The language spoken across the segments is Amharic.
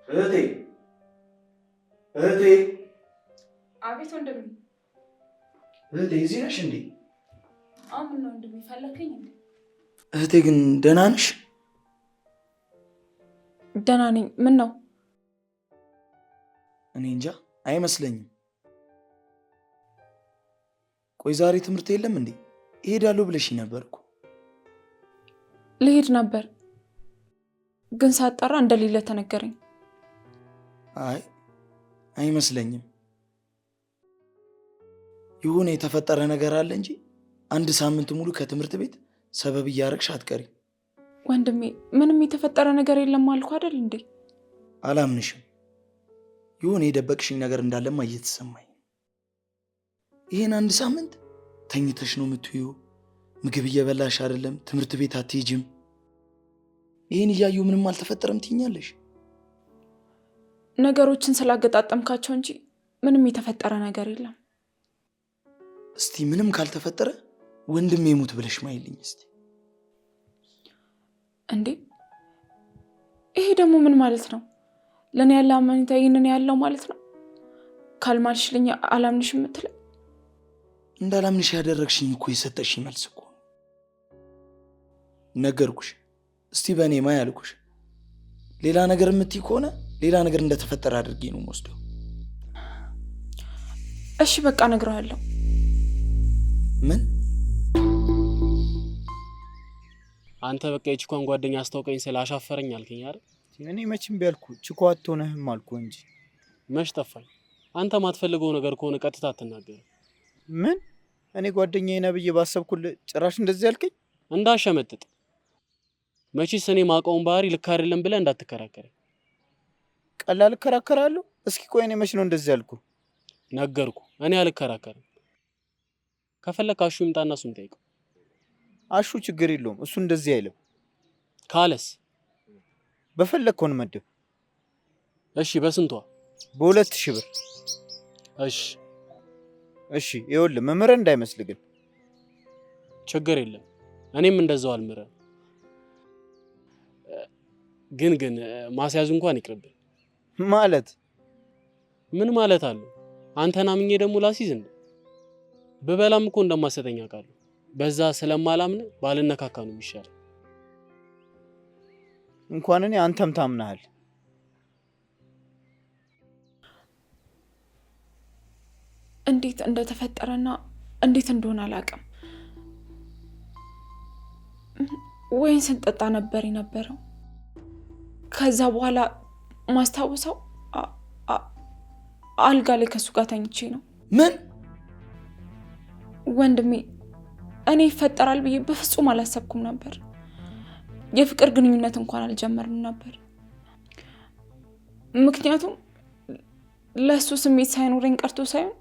እህቴ እህቴ። አቤት ወንድሜ። እህቴ እዚህ ነሽ እንዴ? አሁን ነው ወንድሜ ፈለከኝ እንዴ? እህቴ ግን ደህና ነሽ? ደህና ነኝ። ምን ነው? እኔ እንጃ አይመስለኝም። ቆይ ዛሬ ትምህርት የለም እንዴ? እሄዳለሁ ብለሽኝ ነበርኩ። ልሄድ ነበር ግን ሳጣራ እንደሌለ ተነገረኝ። አይ አይመስለኝም። የሆነ የተፈጠረ ነገር አለ እንጂ አንድ ሳምንት ሙሉ ከትምህርት ቤት ሰበብ እያረግሽ አትቀሪ። ወንድሜ ምንም የተፈጠረ ነገር የለም አልኩ አይደል እንዴ? አላምንሽም። የሆነ የደበቅሽኝ ነገር እንዳለማ እየተሰማኝ። ይሄን አንድ ሳምንት ተኝተሽ ነው የምትውይው። ምግብ እየበላሽ አይደለም፣ ትምህርት ቤት አትሄጂም። ይሄን እያዩ ምንም አልተፈጠረም ትይኛለሽ? ነገሮችን ስላገጣጠምካቸው እንጂ ምንም የተፈጠረ ነገር የለም። እስቲ ምንም ካልተፈጠረ ወንድሜ ሙት ብለሽ ማይልኝ እስቲ። እንዴ ይሄ ደግሞ ምን ማለት ነው? ለኔ ያለ አመኔታ ይሄንን ያለው ማለት ነው? ካልማልሽልኝ አላምንሽ የምትለኝ? እንዳላምንሽ ያደረግሽኝ እኮ የሰጠሽኝ መልስ እኮ ነገርኩሽ። እስቲ በእኔ ማ ያልኩሽ። ሌላ ነገር የምትይ ከሆነ ሌላ ነገር እንደተፈጠረ አድርጌ ነው የምወስደው። እሺ በቃ እነግርሃለሁ። ምን? አንተ በቃ የቺኳን ጓደኛ አስተዋውቀኝ ስላሻፈረኝ አልከኝ አይደል? እኔ መቼም ቢያልኩ ቺኳ አትሆነህም አልኩ እንጂ መች ጠፋኝ። አንተ ማትፈልገው ነገር ከሆነ ቀጥታ አትናገር። ምን? እኔ ጓደኛዬ ነህ ብዬ ባሰብኩልህ ጭራሽ እንደዚህ ያልከኝ? እንዳሸመጥጥ መቼስ እኔ ማውቀውን ባህሪ ልክ አይደለም ብለህ እንዳትከራከረኝ። ቀላል እከራከራለሁ? እስኪ ቆይ እኔ መች ነው እንደዚህ ያልኩ? ነገርኩ፣ እኔ አልከራከርም። ከፈለክ አሹ ይምጣና እሱን ጠይቀው። አሹ ችግር የለውም፣ እሱ እንደዚህ አይልም። ካለስ በፈለግከው እንመድብ። እሺ በስንቷ? በ2000 ብር። እሺ ይኸውልህ መምህር እንዳይመስል ግን። ችግር የለም፣ እኔም እንደዛው አልምረም። ግን ማስያዙ እንኳን ይቅርብኝ። ማለት ምን ማለት አለው? አንተን አምኜ ደግሞ ላሲዝ እንዴ? በበላም እኮ እንደማሰተኛ ቃሉ በዛ ስለማላምን ባልነካካ ነው የሚሻለው። እንኳን እኔ አንተም ታምናሃል። እንዴት እንደተፈጠረና እንዴት እንደሆነ አላውቅም። ወይን ስንጠጣ ነበር የነበረው። ከዛ በኋላ ማስታወሰው አልጋ ላይ ከሱ ጋር ተኝቼ ነው። ምን? ወንድሜ እኔ ይፈጠራል ብዬ በፍጹም አላሰብኩም ነበር። የፍቅር ግንኙነት እንኳን አልጀመርንም ነበር። ምክንያቱም ለሱ ስሜት ሳይኖረኝ ቀርቶ ሳይሆን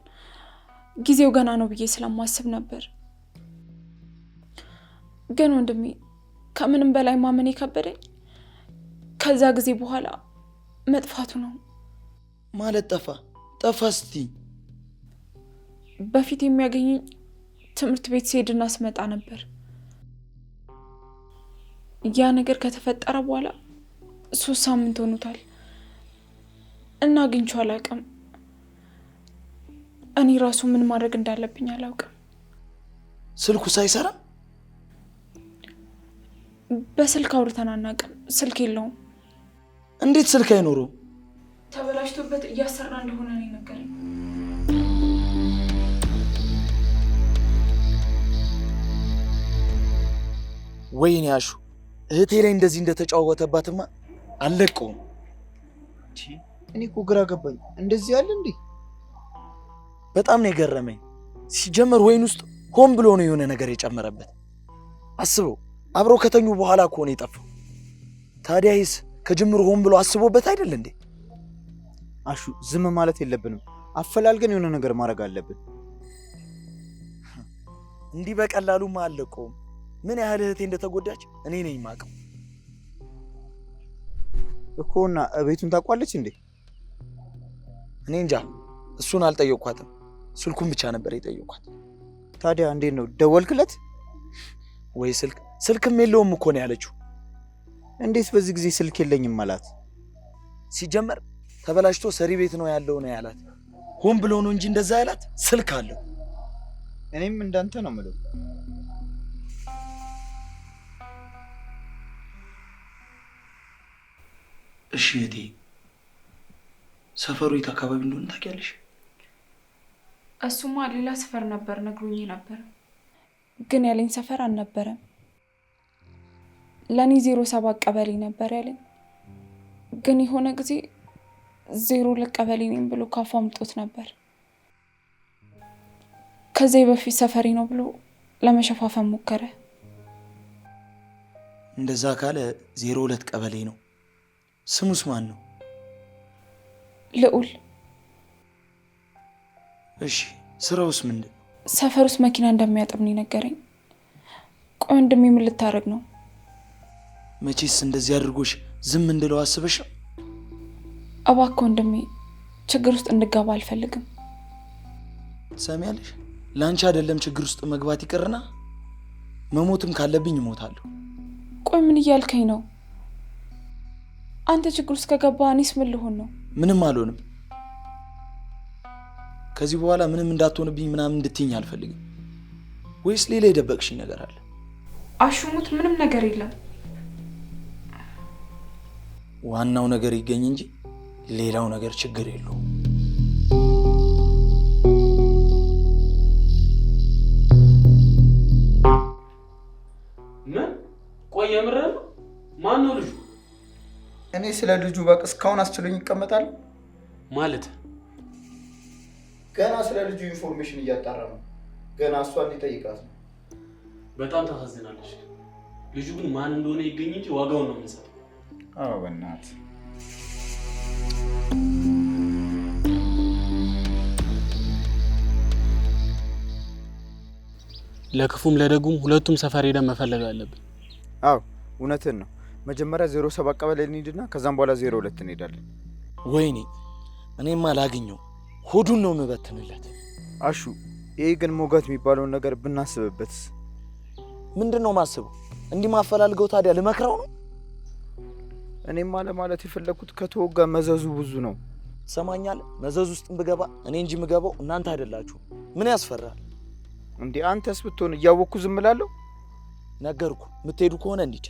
ጊዜው ገና ነው ብዬ ስለማስብ ነበር። ግን ወንድሜ ከምንም በላይ ማመን የከበደኝ ከዛ ጊዜ በኋላ መጥፋቱ ነው። ማለት ጠፋ ስትይ? በፊት የሚያገኘኝ ትምህርት ቤት ስሄድና ስመጣ ነበር። ያ ነገር ከተፈጠረ በኋላ 3 ሳምንት ሆኖታል እና አግኝቼው አላውቅም። እኔ ራሱ ምን ማድረግ እንዳለብኝ አላውቅም። ስልኩ ሳይሰራ? በስልክ አውርተን አናውቅም። ስልክ የለውም። እንዴት ስልክ አይኖረው? ተበላሽቶበት እያሰራ እንደሆነ ነው የነገረኝ። ወይኔ አሹ እህቴ ላይ እንደዚህ እንደተጫወተባትማ አልለቀውም። እኔ እኮ ግራ ገባኝ። እንደዚህ ያለ እንዴ? በጣም ነው የገረመኝ። ሲጀመር ወይን ውስጥ ሆን ብሎ ነው የሆነ ነገር የጨመረበት። አስበው፣ አብረው ከተኙ በኋላ እኮ ነው የጠፋው። ታዲያ ይስ ከጅምሩ ሆን ብሎ አስቦበት አይደል እንዴ? አሹ ዝም ማለት የለብንም። አፈላልገን የሆነ ነገር ማድረግ አለብን። እንዲህ በቀላሉማ አልለቀውም። ምን ያህል እህቴ እንደተጎዳች እኔ ነኝ የማውቀው እኮና ቤቱን ታውቋለች እንዴ? እኔ እንጃ፣ እሱን አልጠየቅኳትም። ስልኩን ብቻ ነበር የጠየቅኳት። ታዲያ እንዴት ነው ደወልክለት? ወይ ስልክም የለውም እኮ ነው ያለችው። እንዴት በዚህ ጊዜ ስልክ የለኝም ማለት? ሲጀመር ተበላሽቶ ሰሪ ቤት ነው ያለው ነው ያላት። ሆን ብሎ ነው እንጂ እንደዛ ያላት ስልክ አለው። እኔም እንዳንተ ነው የምለው። እሺ እህቴ፣ ሰፈሩ የት አካባቢ እንደሆነ ታውቂያለሽ? እሱማ ሌላ ሰፈር ነበር ነግሮኝ ነበር፣ ግን ያለኝ ሰፈር አልነበረም። ለእኔ 07 ቀበሌ ነበር ያለኝ፣ ግን የሆነ ጊዜ 02 ቀበሌ ነኝ ብሎ ካፉ አምጦት ነበር። ከዚህ በፊት ሰፈሪ ነው ብሎ ለመሸፋፈን ሞከረ። እንደዛ ካለ 02 ቀበሌ ነው። ስሙስ ማን ነው? ልዑል። እሺ ስራውስ ምንድን ነው? ሰፈር ውስጥ መኪና እንደሚያጥብ ነው የነገረኝ። ቆይ ወንድሜ ምን ልታረግ ነው? መቼስ እንደዚህ አድርጎሽ ዝም እንድለው አስበሽ ነው? እባክህ ወንድሜ፣ ችግር ውስጥ እንድገባ አልፈልግም። ትሰሚያለሽ? ለአንቺ አይደለም ችግር ውስጥ መግባት ይቅርና መሞትም ካለብኝ እሞታለሁ። ቆይ ምን እያልከኝ ነው? አንተ ችግር ውስጥ ከገባ እኔስ ምን ልሆን ነው? ምንም አልሆንም። ከዚህ በኋላ ምንም እንዳትሆንብኝ ምናምን እንድትይኝ አልፈልግም። ወይስ ሌላ የደበቅሽኝ ነገር አለ? አሹሙት፣ ምንም ነገር የለም። ዋናው ነገር ይገኝ እንጂ ሌላው ነገር ችግር የለውም። ምን? ቆይ የምርህ ነው? ማን ነው ልጁ? እኔ ስለ ልጁ በቃ እስካሁን አስችሎኝ ይቀመጣል ማለት? ገና ስለ ልጁ ኢንፎርሜሽን እያጣራ ነው። ገና እሷን ሊጠይቃት ነው። በጣም ታሳዝናለች። ልጁ ግን ማን እንደሆነ ይገኝ እንጂ ዋጋውን ነው የምንሰጠው። አዎ በእናትህ ለክፉም ለደጉም ሁለቱም ሰፈር ሄደን መፈለግ አለብን። አዎ እውነትን ነው። መጀመሪያ 07 ቀበሌ እንሂድና ከዛም በኋላ 02 እንሄዳለን። ወይኔ እኔማ ላገኘው ሆዱን ነው የምበትንለት። አሹ ይሄ ግን ሞጋት የሚባለውን ነገር ብናስብበትስ? ምንድን ነው ማስበው? እንዲህ ማፈላልገው ታዲያ ልመክረው ነው? እኔማ ለማለት የፈለኩት ከተወጋ መዘዙ ብዙ ነው። ትሰማኛለህ? መዘዙ ውስጥ ብገባ እኔ እንጂ የምገባው እናንተ አይደላችሁ። ምን ያስፈራል እንዴ? አንተስ ብትሆን እያወቅኩ ዝም እላለሁ? ነገርኩ። የምትሄዱ ከሆነ እንሂድ።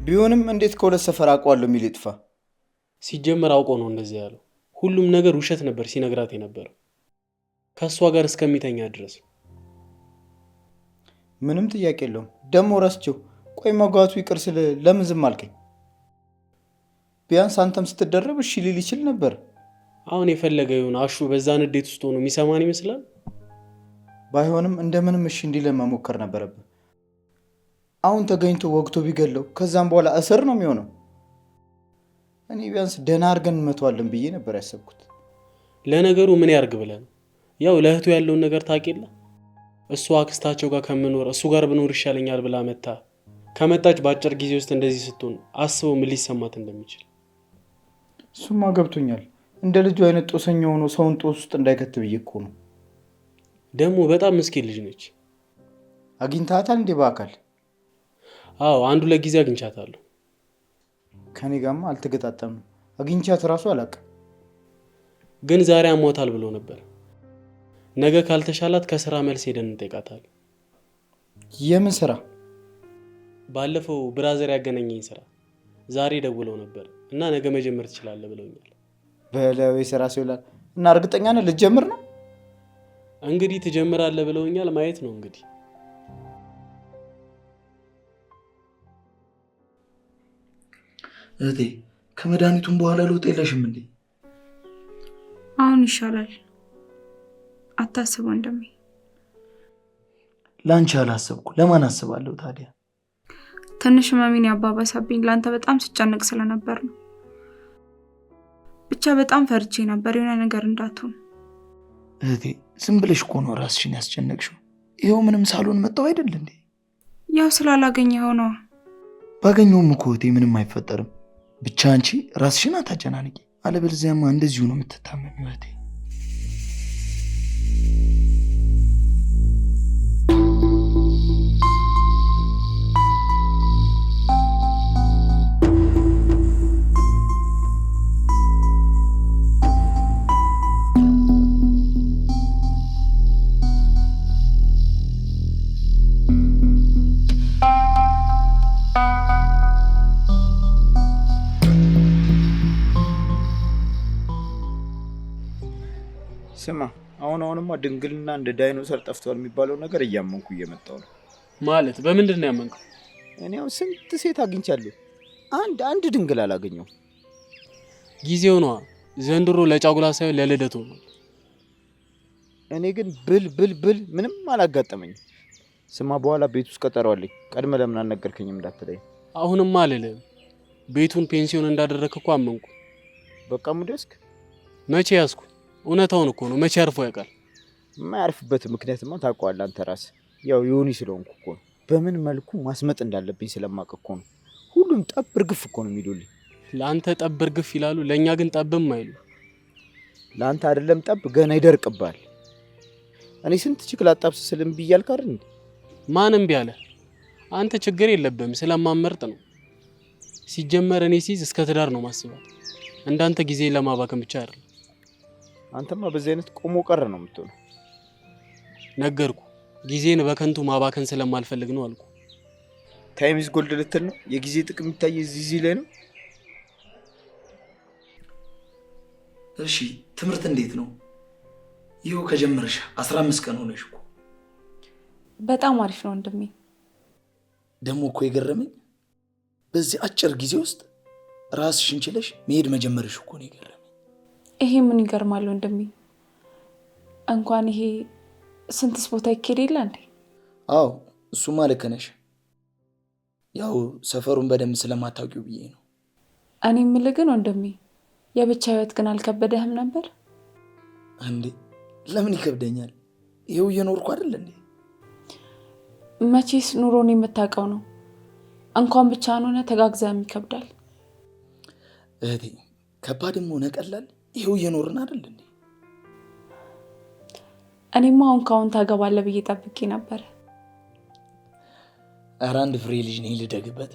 ቢሆንም እንዴት ከሁለት ሰፈር አውቀዋለሁ የሚል ይጥፋ? ሲጀመር አውቆ ነው እንደዚህ ያለው። ሁሉም ነገር ውሸት ነበር ሲነግራት የነበረው ከእሷ ጋር እስከሚተኛ ድረስ። ምንም ጥያቄ የለውም። ደግሞ ረስቼው። ቆይ መጓቱ ይቅር ስል ለምን ዝም አልከኝ? ቢያንስ አንተም ስትደረብ እሺ ሊል ይችል ነበር። አሁን የፈለገ ይሁን አሹ በዛ ንዴት ውስጥ ሆኖ የሚሰማን ይመስላል። ባይሆንም እንደምንም እሺ እንዲለን መሞከር ነበረብህ። አሁን ተገኝቶ ወግቶ ቢገለው ከዛም በኋላ እስር ነው የሚሆነው። እኔ ቢያንስ ደህና አድርገን እንመተዋለን ብዬ ነበር ያሰብኩት። ለነገሩ ምን ያርግ ብለን ያው ለእህቱ ያለውን ነገር ታውቂላ። እሱ አክስታቸው ጋር ከምኖር እሱ ጋር ብኖር ይሻለኛል ብላ መጣ። ከመጣች በአጭር ጊዜ ውስጥ እንደዚህ ስትሆን አስበው ምን ሊሰማት እንደሚችል። እሱማ ገብቶኛል። እንደ ልጁ አይነት ጦሰኛ ሆኖ ሰውን ጦስ ውስጥ እንዳይከት ብዬ እኮ ነው። ደግሞ በጣም ምስኪን ልጅ ነች። አግኝታታል እንዴ በአካል? አዎ አንዱ ለጊዜ አግኝቻታለሁ። ከኔ ጋርማ አልተገጣጠምንም። አግኝቻት እራሱ አላውቅም። ግን ዛሬ አሞታል ብሎ ነበር። ነገ ካልተሻላት ከስራ መልስ ሄደን እንጠይቃታለን። የምን ስራ? ባለፈው ብራዘር ያገናኘኝ ስራ ዛሬ ደውለው ነበር እና ነገ መጀመር ትችላለህ ብለውኛል። በለው የስራ ሰው ይላል እና እርግጠኛ ነህ ልትጀምር ነው? እንግዲህ ትጀምራለህ ብለውኛል። ማየት ነው እንግዲህ። እህቴ ከመድኃኒቱም በኋላ ለውጥ የለሽም እንዴ? አሁን ይሻላል። አታስብ ወንድሜ። ለአንቺ አላሰብኩ ለማን አስባለሁ ታዲያ? ትንሽ ህመሜን ያባባሰብኝ ለአንተ በጣም ስጨነቅ ስለነበር ነው። ብቻ በጣም ፈርቼ ነበር የሆነ ነገር እንዳትሆን። እህቴ ዝም ብለሽ እኮ ነው ራስሽን ያስጨነቅሽው። ይኸው ምንም ሳልሆን መጣሁ አይደል እንዴ? ያው ስላላገኘኸው ነው። ባገኘውም እኮ እህቴ ምንም አይፈጠርም። ብቻ አንቺ ራስሽን አታጨናንቂ፣ አለበለዚያማ እንደዚሁ ነው የምትታመሚው እህቴ። ስማ አሁንማ ድንግልና እንደ ዳይኖሰር ጠፍቷል የሚባለው ነገር እያመንኩ እየመጣው ነው። ማለት በምንድን ነው ያመንከው? እኔ አሁን ስንት ሴት አግኝቻለሁ፣ አንድ ድንግል አላገኘው። ጊዜው ነዋ። ዘንድሮ ለጫጉላ ሳይሆን ለልደቱ ነው። እኔ ግን ብል ምንም አላጋጠመኝም። ስማ በኋላ ቤት ውስጥ ቀጠሮ አለኝ። ቀድመ ለምን አልነገርከኝም እንዳትለኝ። አሁንማ አልልህም። ቤቱን ፔንሲዮን እንዳደረግክ እኮ አመንኩ። በቃ ሙደስክ መቼ ያዝኩ? እውነታውን እኮ ነው። መቼ አርፎ ያውቃል? የማያርፍበት ምክንያትማ ታውቀዋለህ አንተ ራስህ። ያው ዮኒ ስለሆንኩ እኮ ነው። በምን መልኩ ማስመጥ እንዳለብኝ ስለማውቅ እኮ ነው። ሁሉም ጠብ እርግፍ እኮ ነው የሚሉልኝ። ለአንተ ጠብ እርግፍ ይላሉ፣ ለእኛ ግን ጠብም አይሉ። ለአንተ አይደለም ጠብ ገና ይደርቅብሃል። እኔ ስንት ችግር አጣብስ ስልም ብያልክ አይደል? ማንም ቢያለ አንተ ችግር የለብህም ስለማመርጥ ነው። ሲጀመር እኔ ሲይዝ እስከ ትዳር ነው ማስባት። እንዳንተ ጊዜ ለማባከን ብቻ አይደለም። አንተማ በዚህ አይነት ቆሞ ቀረ ነው የምትሆነው። ነገርኩ፣ ጊዜን በከንቱ ማባከን ስለማልፈልግ ነው አልኩ። ታይም ኢዝ ጎልድ ልትል ነው? የጊዜ ጥቅም የሚታየው እዚህ ላይ ነው። እሺ ትምህርት እንዴት ነው? ይኸው ከጀመረሽ 15 ቀን ሆነሽ እኮ። በጣም አሪፍ ነው ወንድሜ። ደግሞ እኮ የገረመኝ በዚህ አጭር ጊዜ ውስጥ ራስሽን ችለሽ መሄድ መጀመርሽ እኮ ነው የገረመኝ። ይሄ ምን ይገርማል ወንድሜ? እንኳን ይሄ ስንትስ ቦታ ይኬድ የለ እንዴ? አዎ እሱማ ልክ ነሽ። ያው ሰፈሩን በደንብ ስለማታውቂው ብዬ ነው። እኔ የምልህ ግን ወንድሜ የብቻ ህይወት ግን አልከበደህም ነበር እንዴ? ለምን ይከብደኛል? ይኸው እየኖርኩ አይደል እንዴ? መቼስ ኑሮን የምታውቀው ነው። እንኳን ብቻህን ሆነ ተጋግዘህም ይከብዳል። እህቴ ከባድም ሆነ ቀላል ይኸው እየኖርን አይደል እንዴ? እኔማ አሁን ካሁን ታገባለህ ብዬ ጠብቄ ነበር። ኧረ አንድ ፍሬ ልጅ ነኝ ልደግበት።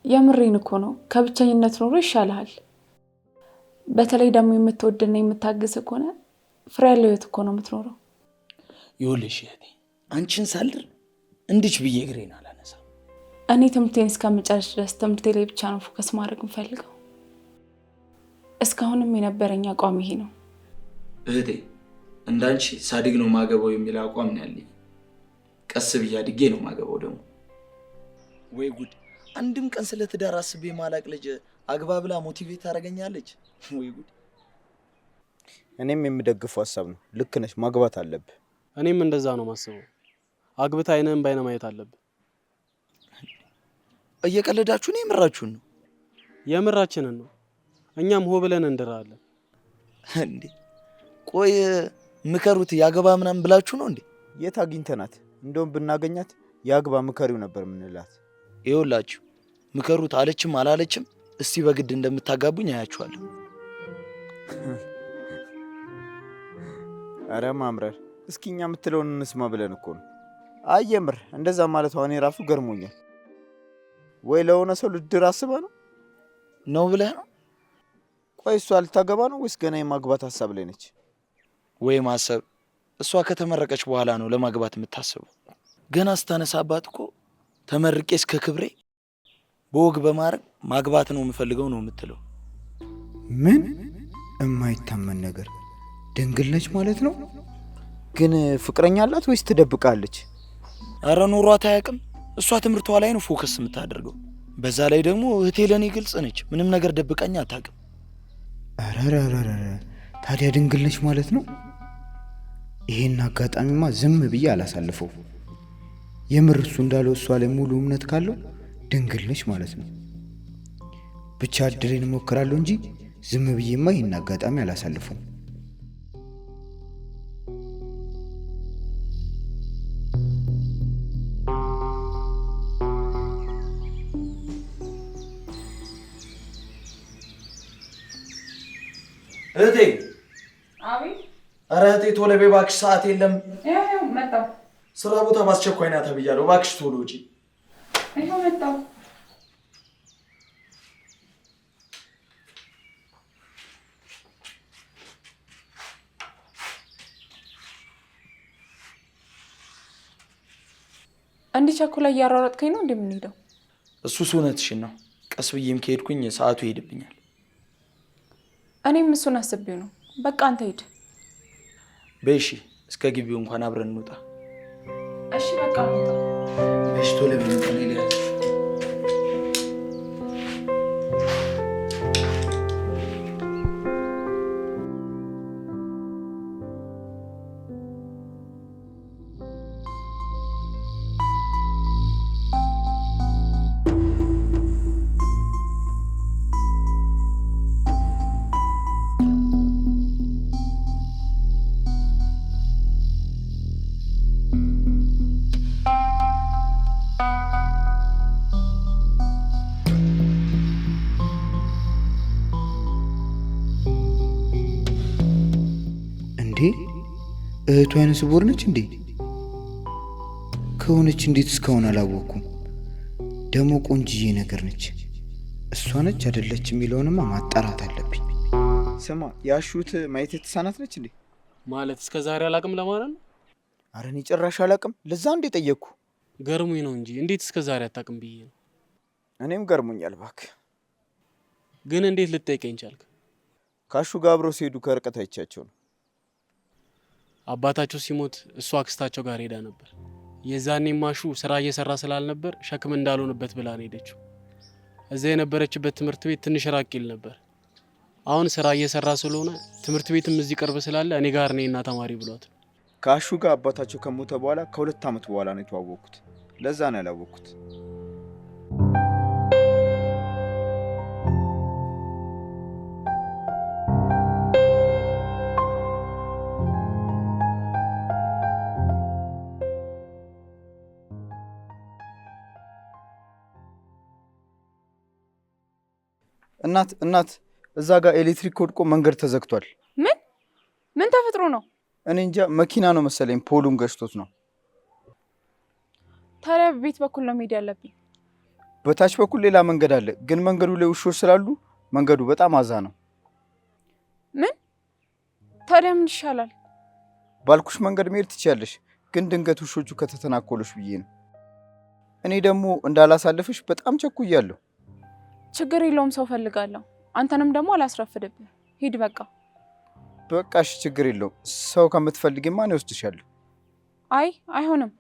የምሬን እኮ ነው። ከብቸኝነት ኑሮ ይሻልሃል። በተለይ ደግሞ የምትወድና የምታግዝ ከሆነ ፍሬ ያለው ህይወት እኮ ነው የምትኖረው። ይኸውልሽ እህቴ አንቺን ሳልር እንድች ብዬ እግሬን አላነሳም። እኔ ትምህርቴን እስከምጨርስ ድረስ ትምህርቴ ላይ ብቻ ነው ፎከስ ማድረግ የምፈልገው። እስካሁንም የነበረኝ አቋም ይሄ ነው። እህቴ እንዳንቺ ሳድግ ነው ማገባው የሚል አቋም ነው ያለኝ። ቀስ ብዬ አድጌ ነው ማገባው ደግሞ። ወይ ጉድ! አንድም ቀን ስለ ትዳር አስቤ ማላቅ ልጅ አግባ ብላ ሞቲቬት ታደርገኛለች። ወይ ጉድ! እኔም የምደግፈው ሀሳብ ነው። ልክ ነሽ፣ ማግባት አለብህ። እኔም እንደዛ ነው ማስበው። አግብታ አይነን ባይነ ማየት አለብህ። እየቀለዳችሁ ነው የምራችሁን ነው? የምራችንን ነው። እኛም ሆ ብለን እንድራለን እንዴ? ቆይ ምከሩት ያገባ ምናምን ብላችሁ ነው እንዴ? የት አግኝተናት? እንደውም ብናገኛት ያግባ ምከሪው ነበር ምንላት። ይኸውላችሁ ምከሩት አለችም አላለችም እስቲ በግድ እንደምታጋቡኝ አያችኋለሁ። አረ ማምረር፣ እስኪ እኛ የምትለውን እንስማ ብለን እኮ ነው። አየምር እንደዛ ማለት እኔ ራሱ ገርሞኛል። ወይ ለሆነ ሰው ልድር አስበህ ነው ብለህ ነው? ቆይ እሷ ልታገባ ነው ወይስ ገና የማግባት ሀሳብ ላይ ነች? ወይ ማሰብ፣ እሷ ከተመረቀች በኋላ ነው ለማግባት የምታስበው። ገና ስታነሳባት እኮ ተመርቄ እስከ ክብሬ በወግ በማድረግ ማግባት ነው የምፈልገው ነው የምትለው። ምን የማይታመን ነገር! ድንግል ነች ማለት ነው? ግን ፍቅረኛ አላት ወይስ ትደብቃለች? አረ ኖሯት አያውቅም። እሷ ትምህርቷ ላይ ነው ፎከስ የምታደርገው። በዛ ላይ ደግሞ እህቴ ለኔ ግልጽ ነች። ምንም ነገር ደብቀኝ አታውቅም። አረረረረ ታዲያ ድንግል ነች ማለት ነው? ይሄን አጋጣሚማ ዝም ብዬ አላሳልፈው። የምር እሱ እንዳለው እሷ ላይ ሙሉ እምነት ካለው ድንግል ነች ማለት ነው። ብቻ እድሌን እሞክራለሁ እንጂ ዝም ብዬማ ይሄን አጋጣሚ አላሳልፈው። እህቴ! አቤት። አረ እህቴ ቶሎ በይ እባክሽ፣ ሰዓት የለም። ይኸው መጣሁ። ስራ ቦታ በአስቸኳይ ና ተብያለሁ። እባክሽ ቶሎ ውጪ። ይኸው መጣሁ። እንዲህ ቸኩላ እያሯሯጥከኝ ነው እንደምንሄደው? እሱስ እውነትሽን ነው። ቀስ ብዬም ከሄድኩኝ ሰዓቱ ይሄድብኛል። እኔም እሱን አስቤው ነው። በቃ አንተ ሂድ። በይሺ፣ እስከ ግቢው እንኳን አብረን እንውጣ። እሺ በቃ እንውጣ። እሺ ቶሎ ብለን እንሄዳለን። እንዴ እህቱ አይነ ስውር ነች እንዴ? ከሆነች እንዴት እስካሁን አላወቅኩም? ደግሞ ቆንጅዬ ነገር ነች። እሷ ነች አይደለች የሚለውንማ ማጣራት አለብኝ። ስማ፣ ያሹት ማየት የተሳናት ነች እንዴ? ማለት እስከ ዛሬ አላቅም ለማለት ነው? አረ እኔ ጭራሽ አላቅም። ለዛ እንዴ ጠየቅኩ። ገርሙኝ ነው እንጂ እንዴት እስከ ዛሬ አታውቅም ብዬ ነው። እኔም ገርሞኛል እባክህ። ግን እንዴት ልትጠይቀኝ ቻልክ? ካሹ ጋር አብረው ሲሄዱ ከርቀት አይቻቸው ነው። አባታቸው ሲሞት እሷ አክስታቸው ጋር ሄዳ ነበር። የዛኔ ማሹ ስራ እየሰራ ስላልነበር ሸክም እንዳልሆንበት ብላ ነው ሄደችው። እዛ የነበረችበት ትምህርት ቤት ትንሽ ራቅ ይል ነበር። አሁን ስራ እየሰራ ስለሆነ ትምህርት ቤትም እዚህ ቅርብ ስላለ እኔ ጋር ነኝና ተማሪ ብሏት። ካሹ ጋር አባታቸው ከሞተ በኋላ ከ2 ዓመት በኋላ ነው የተዋወቅኩት። ለዛ ነው ያላወቅኩት። እናት እዛ ጋር ኤሌክትሪክ ወድቆ መንገድ ተዘግቷል። ምን ተፈጥሮ ነው? እኔ እንጃ፣ መኪና ነው መሰለኝ ፖሉን ገጭቶት ነው። ታዲያ ቤት በኩል ነው መሄድ ያለብኝ? በታች በኩል ሌላ መንገድ አለ፣ ግን መንገዱ ላይ ውሾች ስላሉ መንገዱ በጣም አዛ ነው። ምን ታዲያ ምን ይሻላል? ባልኩሽ መንገድ መሄድ ትችያለሽ፣ ግን ድንገት ውሾቹ ከተተናኮሉሽ ብዬ ነው። እኔ ደግሞ እንዳላሳልፍሽ በጣም ቸኩያለሁ። ችግር የለውም፣ ሰው ፈልጋለሁ። አንተንም ደግሞ አላስረፍድብህ። ሂድ በቃ። በቃሽ፣ ችግር የለውም። ሰው ከምትፈልጊማ እኔ እወስድሻለሁ። አይ አይሆንም።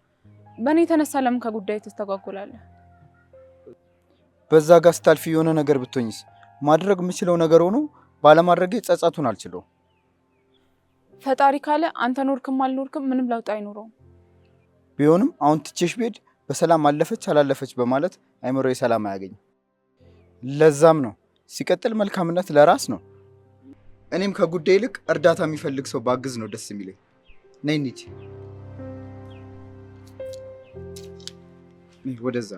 በእኔ የተነሳ ለምን ከጉዳይ ትስተጓጎላለህ? በዛ ጋር ስታልፊ የሆነ ነገር ብትሆኝስ? ማድረግ የምችለው ነገር ሆኖ ባለማድረጌ ጸጸቱን አልችለውም። ፈጣሪ ካለ አንተ ኖርክም አልኖርክም ምንም ለውጥ አይኖረውም። ቢሆንም አሁን ትቼሽ ብሄድ በሰላም አለፈች አላለፈች በማለት አይምሮዬ ሰላም አያገኝም። ለዛም ነው። ሲቀጥል መልካምነት ለራስ ነው። እኔም ከጉዳይ ይልቅ እርዳታ የሚፈልግ ሰው ባግዝ ነው ደስ የሚለኝ። ነይ እንሂድ ወደዛ።